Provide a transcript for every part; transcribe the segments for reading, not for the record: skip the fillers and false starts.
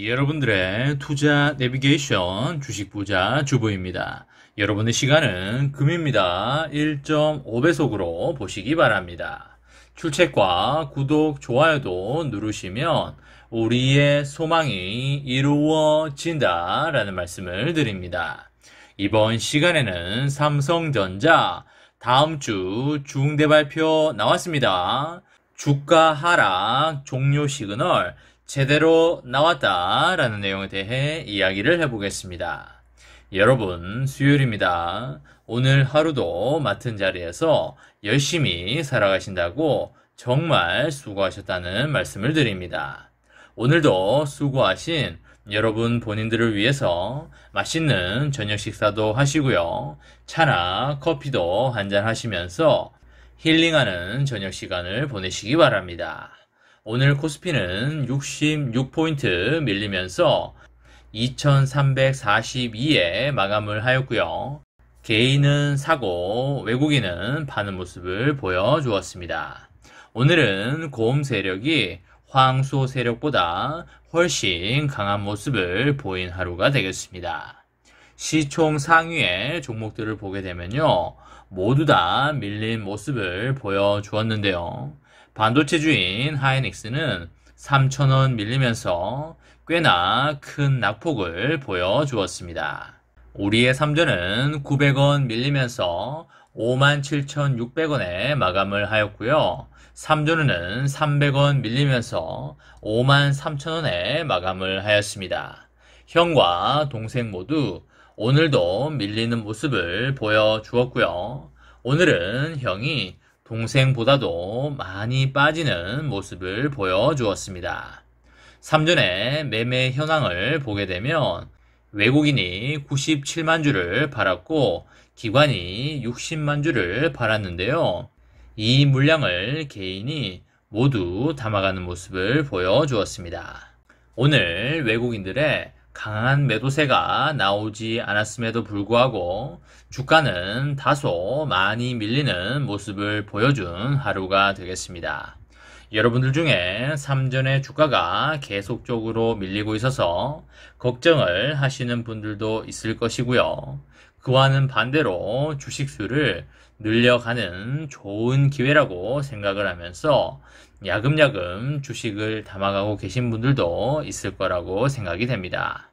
여러분들의 투자 내비게이션 주식부자 주부입니다. 여러분의 시간은 금입니다. 1.5배속으로 보시기 바랍니다. 출첵과 구독, 좋아요도 누르시면 우리의 소망이 이루어진다 라는 말씀을 드립니다. 이번 시간에는 삼성전자 다음 주 중대 발표 나왔습니다. 주가 하락 종료 시그널 제대로 나왔다라는 내용에 대해 이야기를 해보겠습니다. 여러분, 수요일입니다. 오늘 하루도 맡은 자리에서 열심히 살아가신다고 정말 수고하셨다는 말씀을 드립니다. 오늘도 수고하신 여러분 본인들을 위해서 맛있는 저녁 식사도 하시고요. 차나 커피도 한잔 하시면서 힐링하는 저녁 시간을 보내시기 바랍니다. 오늘 코스피는 66포인트 밀리면서 2342에 마감을 하였고요. 개인은 사고 외국인은 파는 모습을 보여주었습니다. 오늘은 곰 세력이 황소 세력보다 훨씬 강한 모습을 보인 하루가 되겠습니다. 시총 상위의 종목들을 보게 되면요. 모두 다 밀린 모습을 보여주었는데요. 반도체주인 하이닉스는 3,000원 밀리면서 꽤나 큰 낙폭을 보여주었습니다. 우리의 삼전은 900원 밀리면서 57,600원에 마감을 하였고요. 삼전은 300원 밀리면서 53,000원에 마감을 하였습니다. 형과 동생 모두 오늘도 밀리는 모습을 보여주었고요. 오늘은 형이 동생보다도 많이 빠지는 모습을 보여주었습니다. 삼전의 매매 현황을 보게 되면 외국인이 97만 주를 팔았고 기관이 60만 주를 팔았는데요. 이 물량을 개인이 모두 담아가는 모습을 보여주었습니다. 오늘 외국인들의 강한 매도세가 나오지 않았음에도 불구하고 주가는 다소 많이 밀리는 모습을 보여준 하루가 되겠습니다. 여러분들 중에 삼전의 주가가 계속적으로 밀리고 있어서 걱정을 하시는 분들도 있을 것이고요. 그와는 반대로 주식수를 늘려가는 좋은 기회라고 생각을 하면서 야금야금 주식을 담아가고 계신 분들도 있을 거라고 생각이 됩니다.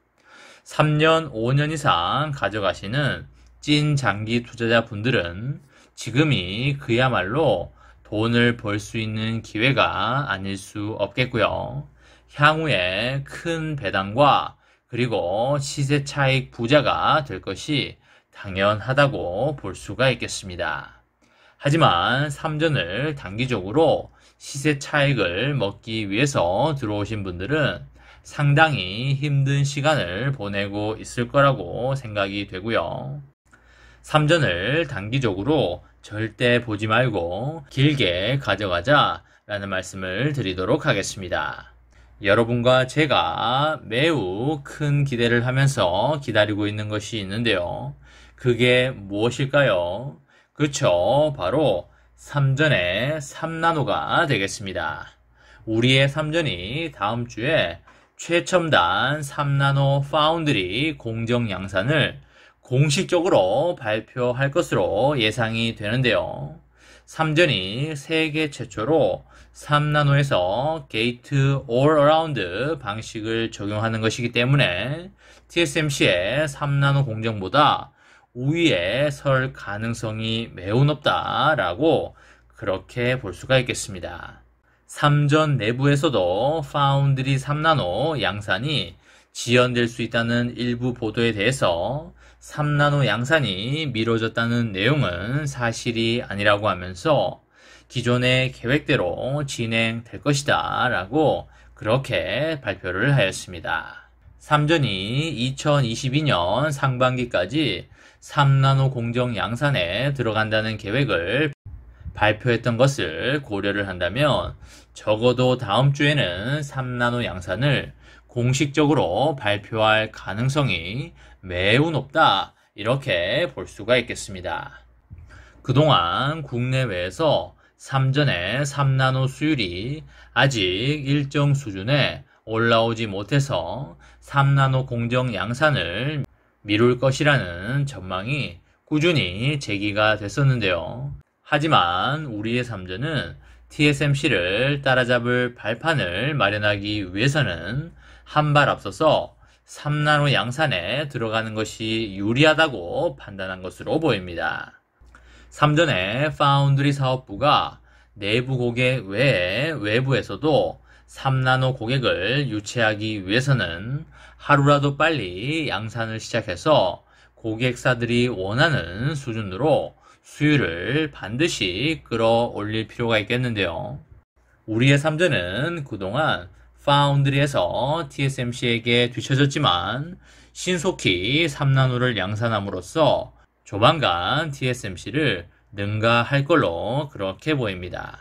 3년, 5년 이상 가져가시는 찐 장기 투자자 분들은 지금이 그야말로 돈을 벌 수 있는 기회가 아닐 수 없겠고요. 향후에 큰 배당과 그리고 시세 차익 부자가 될 것이 당연하다고 볼 수가 있겠습니다. 하지만 삼전을 단기적으로 시세 차익을 먹기 위해서 들어오신 분들은 상당히 힘든 시간을 보내고 있을 거라고 생각이 되고요. 삼전을 단기적으로 절대 보지 말고 길게 가져가자 라는 말씀을 드리도록 하겠습니다. 여러분과 제가 매우 큰 기대를 하면서 기다리고 있는 것이 있는데요. 그게 무엇일까요? 그렇죠. 바로 삼전의 3나노가 되겠습니다. 우리의 삼전이 다음 주에 최첨단 3나노 파운드리 공정 양산을 공식적으로 발표할 것으로 예상이 되는데요. 삼전이 세계 최초로 3나노에서 게이트 올 어라운드 방식을 적용하는 것이기 때문에 TSMC의 3나노 공정보다 우위에 설 가능성이 매우 높다라고 그렇게 볼 수가 있겠습니다. 삼전 내부에서도 파운드리 3나노 양산이 지연될 수 있다는 일부 보도에 대해서 3나노 양산이 미뤄졌다는 내용은 사실이 아니라고 하면서 기존의 계획대로 진행될 것이다 라고 그렇게 발표를 하였습니다. 삼전이 2022년 상반기까지 3나노 공정 양산에 들어간다는 계획을 발표했던 것을 고려를 한다면 적어도 다음 주에는 3나노 양산을 공식적으로 발표할 가능성이 매우 높다 이렇게 볼 수가 있겠습니다. 그동안 국내외에서 삼전의 3나노 수율이 아직 일정 수준에 올라오지 못해서 3나노 공정 양산을 미룰 것이라는 전망이 꾸준히 제기가 됐었는데요. 하지만 우리의 삼전은 TSMC를 따라잡을 발판을 마련하기 위해서는 한 발 앞서서 3나노 양산에 들어가는 것이 유리하다고 판단한 것으로 보입니다. 삼전의 파운드리 사업부가 내부 고객 외에 외부에서도 3나노 고객을 유치하기 위해서는 하루라도 빨리 양산을 시작해서 고객사들이 원하는 수준으로 수율을 반드시 끌어올릴 필요가 있겠는데요. 우리의 삼전은 그동안 파운드리에서 TSMC에게 뒤처졌지만 신속히 3나노를 양산함으로써 조만간 TSMC를 능가할 걸로 그렇게 보입니다.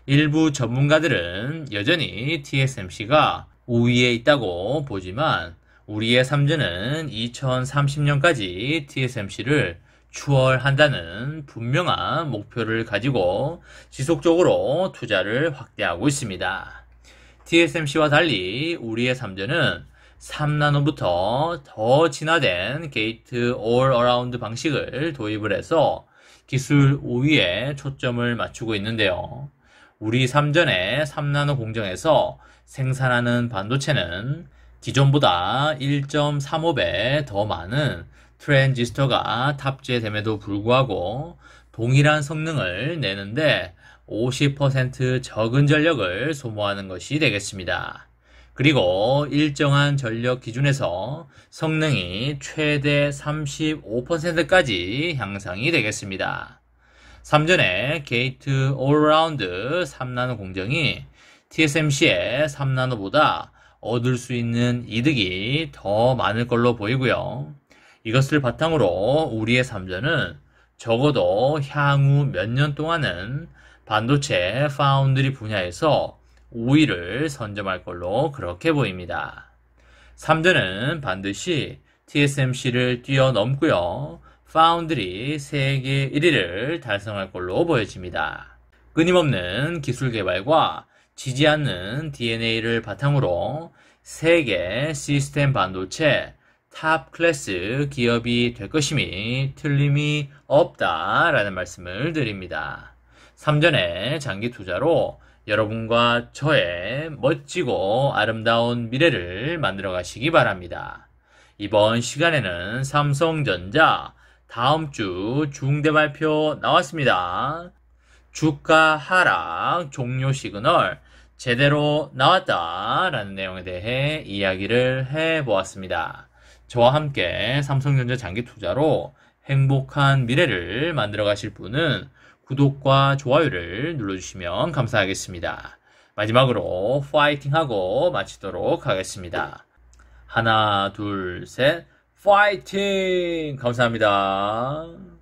일부 전문가들은 여전히 TSMC가 우위에 있다고 보지만 우리의 삼전은 2030년까지 TSMC를 추월한다는 분명한 목표를 가지고 지속적으로 투자를 확대하고 있습니다. TSMC와 달리 우리의 삼전은 3나노부터 더 진화된 게이트 올 어라운드 방식을 도입을 해서 기술 우위에 초점을 맞추고 있는데요. 우리 삼전의 3나노 공정에서 생산하는 반도체는 기존보다 1.35배 더 많은 트랜지스터가 탑재됨에도 불구하고 동일한 성능을 내는데 50% 적은 전력을 소모하는 것이 되겠습니다. 그리고 일정한 전력 기준에서 성능이 최대 35%까지 향상이 되겠습니다. 삼전의 게이트 올라운드 3나노 공정이 TSMC의 3나노보다 얻을 수 있는 이득이 더 많을 걸로 보이고요. 이것을 바탕으로 우리의 삼전은 적어도 향후 몇 년 동안은 반도체 파운드리 분야에서 우위를 선점할 걸로 그렇게 보입니다. 삼전은 반드시 TSMC를 뛰어넘고요. 파운드리 세계 1위를 달성할 걸로 보여집니다. 끊임없는 기술 개발과 지지 않는 DNA를 바탕으로 세계 시스템 반도체 탑 클래스 기업이 될 것임이 틀림이 없다라는 말씀을 드립니다. 삼전의 장기 투자로 여러분과 저의 멋지고 아름다운 미래를 만들어 가시기 바랍니다. 이번 시간에는 삼성전자 다음 주 중대 발표 나왔습니다. 주가 하락 종료 시그널 제대로 나왔다라는 내용에 대해 이야기를 해보았습니다. 저와 함께 삼성전자 장기 투자로 행복한 미래를 만들어 가실 분은 구독과 좋아요를 눌러주시면 감사하겠습니다. 마지막으로 파이팅하고 마치도록 하겠습니다. 하나, 둘, 셋, 파이팅! 감사합니다.